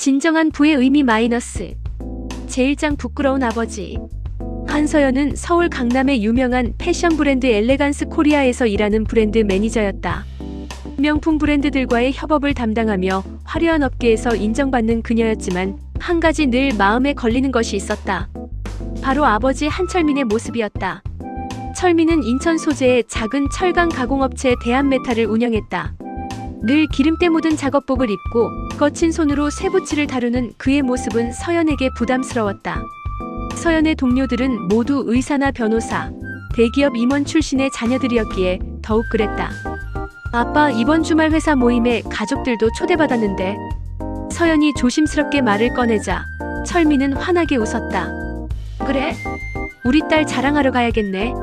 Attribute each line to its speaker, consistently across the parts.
Speaker 1: 진정한 부의 의미 마이너스. 제1장 부끄러운 아버지. 한서연은 서울 강남의 유명한 패션 브랜드 엘레간스 코리아에서 일하는 브랜드 매니저였다. 명품 브랜드들과의 협업을 담당하며 화려한 업계에서 인정받는 그녀였지만 한 가지 늘 마음에 걸리는 것이 있었다. 바로 아버지 한철민의 모습이었다. 철민은 인천 소재의 작은 철강 가공업체 대한메탈을 운영했다. 늘 기름때 묻은 작업복을 입고 거친 손으로 쇠붙이를 다루는 그의 모습은 서연에게 부담스러웠다. 서연의 동료들은 모두 의사나 변호사, 대기업 임원 출신의 자녀들이었기에 더욱 그랬다. 아빠, 이번 주말 회사 모임에 가족들도 초대받았는데. 서연이 조심스럽게 말을 꺼내자 철민은 환하게 웃었다. 그래? 우리 딸 자랑하러 가야겠네.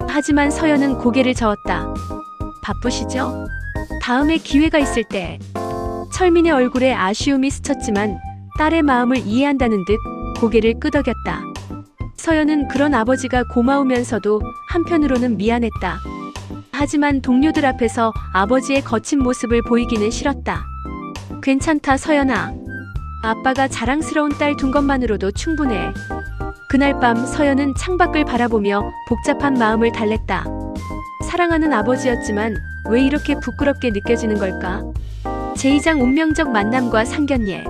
Speaker 1: 하지만 서연은 고개를 저었다. 바쁘시죠? 다음에 기회가 있을 때. 철민의 얼굴에 아쉬움이 스쳤지만 딸의 마음을 이해한다는 듯 고개를 끄덕였다. 서연은 그런 아버지가 고마우면서도 한편으로는 미안했다. 하지만 동료들 앞에서 아버지의 거친 모습을 보이기는 싫었다. 괜찮다, 서연아. 아빠가 자랑스러운 딸 둔 것만으로도 충분해. 그날 밤 서연은 창밖을 바라보며 복잡한 마음을 달랬다. 사랑하는 아버지였지만 왜 이렇게 부끄럽게 느껴지는 걸까? 제2장 운명적 만남과 상견례.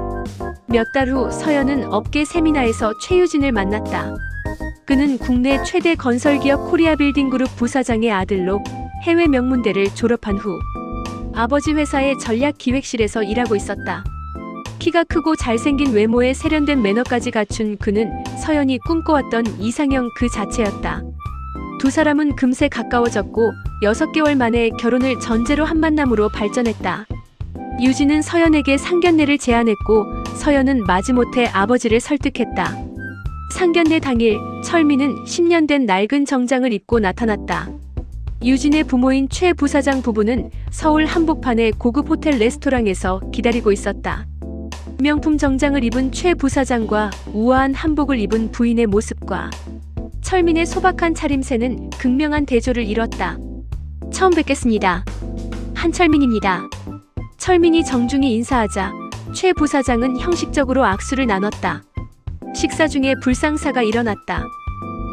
Speaker 1: 몇 달 후 서연은 업계 세미나에서 최유진을 만났다. 그는 국내 최대 건설기업 코리아빌딩그룹 부사장의 아들로 해외 명문대를 졸업한 후 아버지 회사의 전략기획실에서 일하고 있었다. 키가 크고 잘생긴 외모에 세련된 매너까지 갖춘 그는 서연이 꿈꿔왔던 이상형 그 자체였다. 두 사람은 금세 가까워졌고 6개월 만에 결혼을 전제로 한 만남으로 발전했다. 유진은 서연에게 상견례를 제안했고 서연은 마지못해 아버지를 설득했다. 상견례 당일 철민은 10년 된 낡은 정장을 입고 나타났다. 유진의 부모인 최 부사장 부부는 서울 한복판의 고급 호텔 레스토랑에서 기다리고 있었다. 명품 정장을 입은 최 부사장과 우아한 한복을 입은 부인의 모습과 철민의 소박한 차림새는 극명한 대조를 이뤘다. 처음 뵙겠습니다. 한철민입니다. 철민이 정중히 인사하자 최 부사장은 형식적으로 악수를 나눴다. 식사 중에 불상사가 일어났다.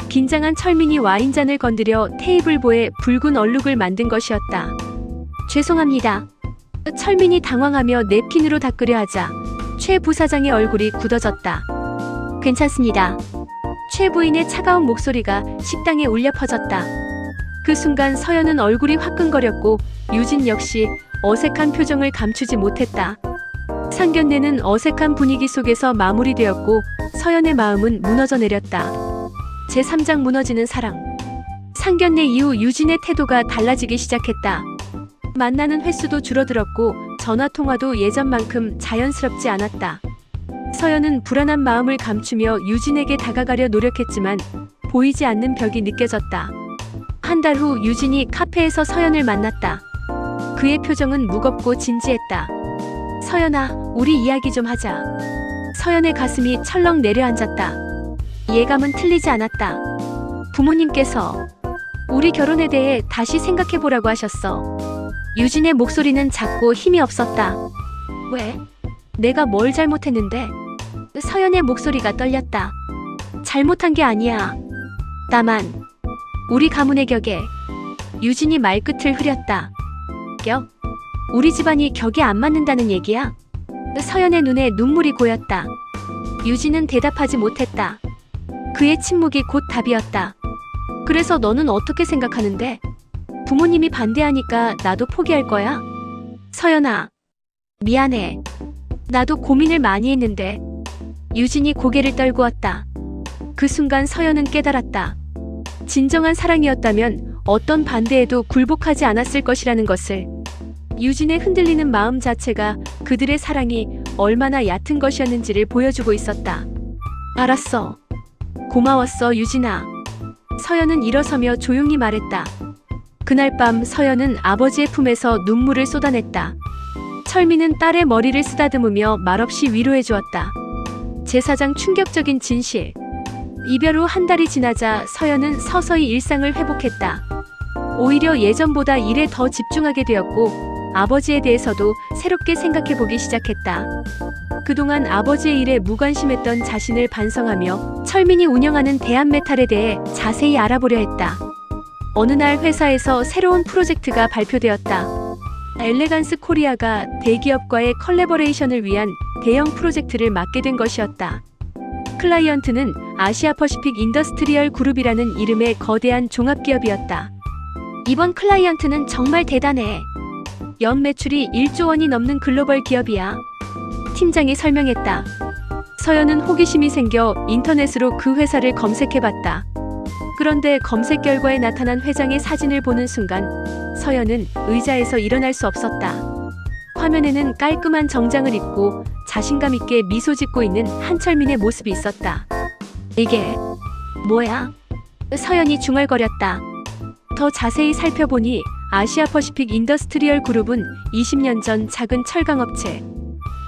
Speaker 1: 긴장한 철민이 와인잔을 건드려 테이블보에 붉은 얼룩을 만든 것이었다. 죄송합니다. 철민이 당황하며 냅킨으로 닦으려 하자 최 부사장의 얼굴이 굳어졌다. 괜찮습니다. 최 부인의 차가운 목소리가 식당에 울려 퍼졌다. 그 순간 서연은 얼굴이 화끈거렸고 유진 역시 어색한 표정을 감추지 못했다. 상견례는 어색한 분위기 속에서 마무리되었고 서연의 마음은 무너져 내렸다. 제3장 무너지는 사랑. 상견례 이후 유진의 태도가 달라지기 시작했다. 만나는 횟수도 줄어들었고 전화통화도 예전만큼 자연스럽지 않았다. 서연은 불안한 마음을 감추며 유진에게 다가가려 노력했지만 보이지 않는 벽이 느껴졌다. 한 달 후 유진이 카페에서 서연을 만났다. 그의 표정은 무겁고 진지했다. 서연아, 우리 이야기 좀 하자. 서연의 가슴이 철렁 내려앉았다. 예감은 틀리지 않았다. 부모님께서 우리 결혼에 대해 다시 생각해보라고 하셨어. 유진의 목소리는 작고 힘이 없었다. 왜? 내가 뭘 잘못했는데? 서연의 목소리가 떨렸다. 잘못한 게 아니야. 다만 우리 가문의 격에. 유진이 말끝을 흐렸다. 격? 우리 집안이 격이 안 맞는다는 얘기야? 서연의 눈에 눈물이 고였다. 유진은 대답하지 못했다. 그의 침묵이 곧 답이었다. 그래서 너는 어떻게 생각하는데? 부모님이 반대하니까 나도 포기할 거야? 서연아, 미안해. 나도 고민을 많이 했는데. 유진이 고개를 떨구었다. 그 순간 서연은 깨달았다. 진정한 사랑이었다면 어떤 반대에도 굴복하지 않았을 것이라는 것을. 유진의 흔들리는 마음 자체가 그들의 사랑이 얼마나 얕은 것이었는지를 보여주고 있었다. 알았어. 고마웠어, 유진아. 서연은 일어서며 조용히 말했다. 그날 밤 서연은 아버지의 품에서 눈물을 쏟아냈다. 철민은 딸의 머리를 쓰다듬으며 말없이 위로해 주었다. 제4장 충격적인 진실. 이별 후 한 달이 지나자 서연은 서서히 일상을 회복했다. 오히려 예전보다 일에 더 집중하게 되었고 아버지에 대해서도 새롭게 생각해보기 시작했다. 그동안 아버지의 일에 무관심했던 자신을 반성하며 철민이 운영하는 대한메탈에 대해 자세히 알아보려 했다. 어느 날 회사에서 새로운 프로젝트가 발표되었다. 엘레간스 코리아가 대기업과의 컬래버레이션을 위한 대형 프로젝트를 맡게 된 것이었다. 클라이언트는 아시아퍼시픽 인더스트리얼 그룹이라는 이름의 거대한 종합기업이었다. 이번 클라이언트는 정말 대단해. 연 매출이 1조 원이 넘는 글로벌 기업이야. 팀장이 설명했다. 서연은 호기심이 생겨 인터넷으로 그 회사를 검색해봤다. 그런데 검색 결과에 나타난 회장의 사진을 보는 순간 서연은 의자에서 일어날 수 없었다. 화면에는 깔끔한 정장을 입고 자신감 있게 미소 짓고 있는 한철민의 모습이 있었다. 이게 뭐야? 서연이 중얼거렸다. 더 자세히 살펴보니 아시아퍼시픽 인더스트리얼 그룹은 20년 전 작은 철강업체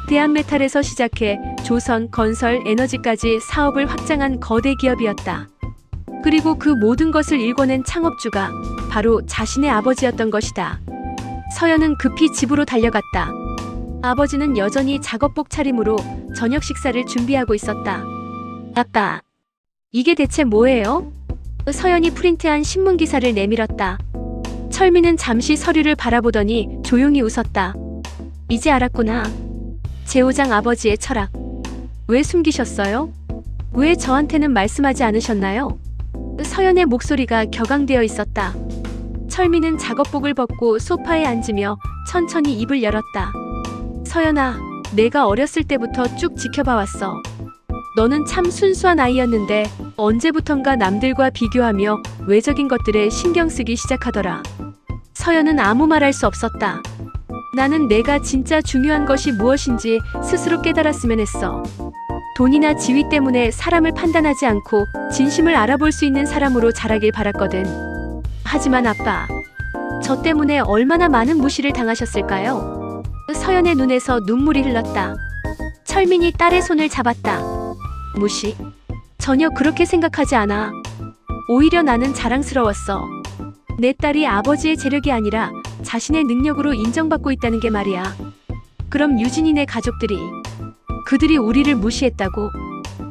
Speaker 1: 대한메탈에서 시작해 조선, 건설, 에너지까지 사업을 확장한 거대 기업이었다. 그리고 그 모든 것을 일궈낸 창업주가 바로 자신의 아버지였던 것이다. 서연은 급히 집으로 달려갔다. 아버지는 여전히 작업복 차림으로 저녁 식사를 준비하고 있었다. 아빠, 이게 대체 뭐예요? 서연이 프린트한 신문 기사를 내밀었다. 철민은 잠시 서류를 바라보더니 조용히 웃었다. 이제 알았구나. 제오장 아버지의 철학. 왜 숨기셨어요? 왜 저한테는 말씀하지 않으셨나요? 서연의 목소리가 격앙되어 있었다. 철민은 작업복을 벗고 소파에 앉으며 천천히 입을 열었다. 서연아, 내가 어렸을 때부터 쭉 지켜봐왔어. 너는 참 순수한 아이였는데 언제부턴가 남들과 비교하며 외적인 것들에 신경 쓰기 시작하더라. 서연은 아무 말 할 수 없었다. 나는 내가 진짜 중요한 것이 무엇인지 스스로 깨달았으면 했어. 돈이나 지위 때문에 사람을 판단하지 않고 진심을 알아볼 수 있는 사람으로 자라길 바랐거든. 하지만 아빠, 저 때문에 얼마나 많은 무시를 당하셨을까요? 서연의 눈에서 눈물이 흘렀다. 철민이 딸의 손을 잡았다. 무시? 전혀 그렇게 생각하지 않아. 오히려 나는 자랑스러웠어. 내 딸이 아버지의 재력이 아니라 자신의 능력으로 인정받고 있다는 게 말이야. 그럼 유진이네 가족들이, 그들이 우리를 무시했다고?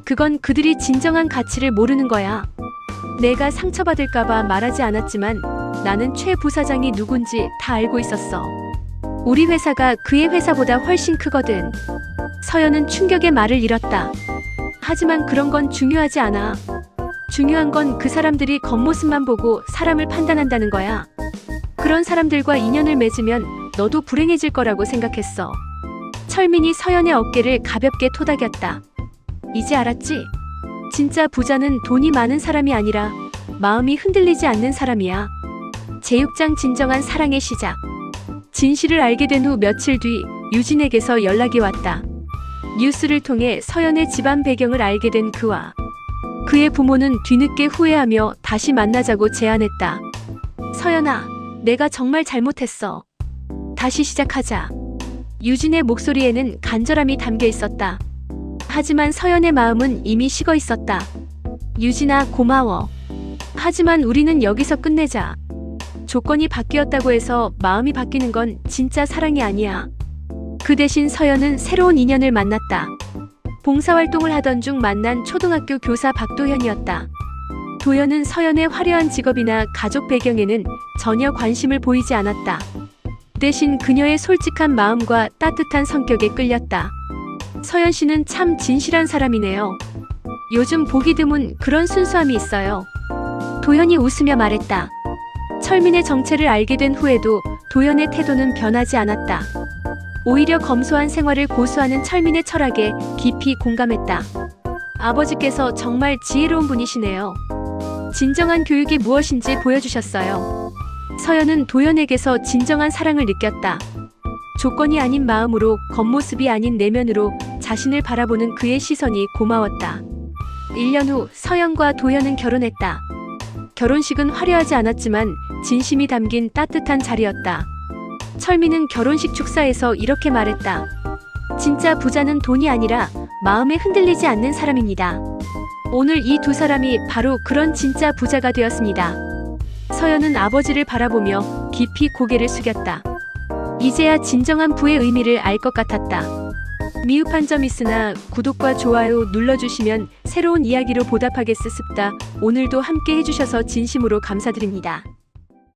Speaker 1: 그건 그들이 진정한 가치를 모르는 거야. 내가 상처받을까봐 말하지 않았지만 나는 최 부사장이 누군지 다 알고 있었어. 우리 회사가 그의 회사보다 훨씬 크거든. 서연은 충격의 말을 잃었다. 하지만 그런 건 중요하지 않아. 중요한 건 그 사람들이 겉모습만 보고 사람을 판단한다는 거야. 그런 사람들과 인연을 맺으면 너도 불행해질 거라고 생각했어. 철민이 서연의 어깨를 가볍게 토닥였다. 이제 알았지? 진짜 부자는 돈이 많은 사람이 아니라 마음이 흔들리지 않는 사람이야. 제6장 진정한 사랑의 시작. 진실을 알게 된 후 며칠 뒤 유진에게서 연락이 왔다. 뉴스를 통해 서연의 집안 배경을 알게 된 그와 그의 부모는 뒤늦게 후회하며 다시 만나자고 제안했다. 서연아, 내가 정말 잘못했어. 다시 시작하자. 유진의 목소리에는 간절함이 담겨 있었다. 하지만 서연의 마음은 이미 식어 있었다. 유진아, 고마워. 하지만 우리는 여기서 끝내자. 조건이 바뀌었다고 해서 마음이 바뀌는 건 진짜 사랑이 아니야. 그 대신 서연은 새로운 인연을 만났다. 봉사활동을 하던 중 만난 초등학교 교사 박도현이었다. 도현은 서연의 화려한 직업이나 가족 배경에는 전혀 관심을 보이지 않았다. 대신 그녀의 솔직한 마음과 따뜻한 성격에 끌렸다. 서연 씨는 참 진실한 사람이네요. 요즘 보기 드문 그런 순수함이 있어요. 도현이 웃으며 말했다. 철민의 정체를 알게 된 후에도 도현의 태도는 변하지 않았다. 오히려 검소한 생활을 고수하는 철민의 철학에 깊이 공감했다. 아버지께서 정말 지혜로운 분이시네요. 진정한 교육이 무엇인지 보여주셨어요. 서연은 도현에게서 진정한 사랑을 느꼈다. 조건이 아닌 마음으로, 겉모습이 아닌 내면으로 자신을 바라보는 그의 시선이 고마웠다. 1년 후 서연과 도현은 결혼했다. 결혼식은 화려하지 않았지만 진심이 담긴 따뜻한 자리였다. 철민은 결혼식 축사에서 이렇게 말했다. 진짜 부자는 돈이 아니라 마음에 흔들리지 않는 사람입니다. 오늘 이 두 사람이 바로 그런 진짜 부자가 되었습니다. 서연은 아버지를 바라보며 깊이 고개를 숙였다. 이제야 진정한 부의 의미를 알 것 같았다. 미흡한 점 있으나 구독과 좋아요 눌러주시면 새로운 이야기로 보답하겠습니다. 오늘도 함께 해주셔서 진심으로 감사드립니다.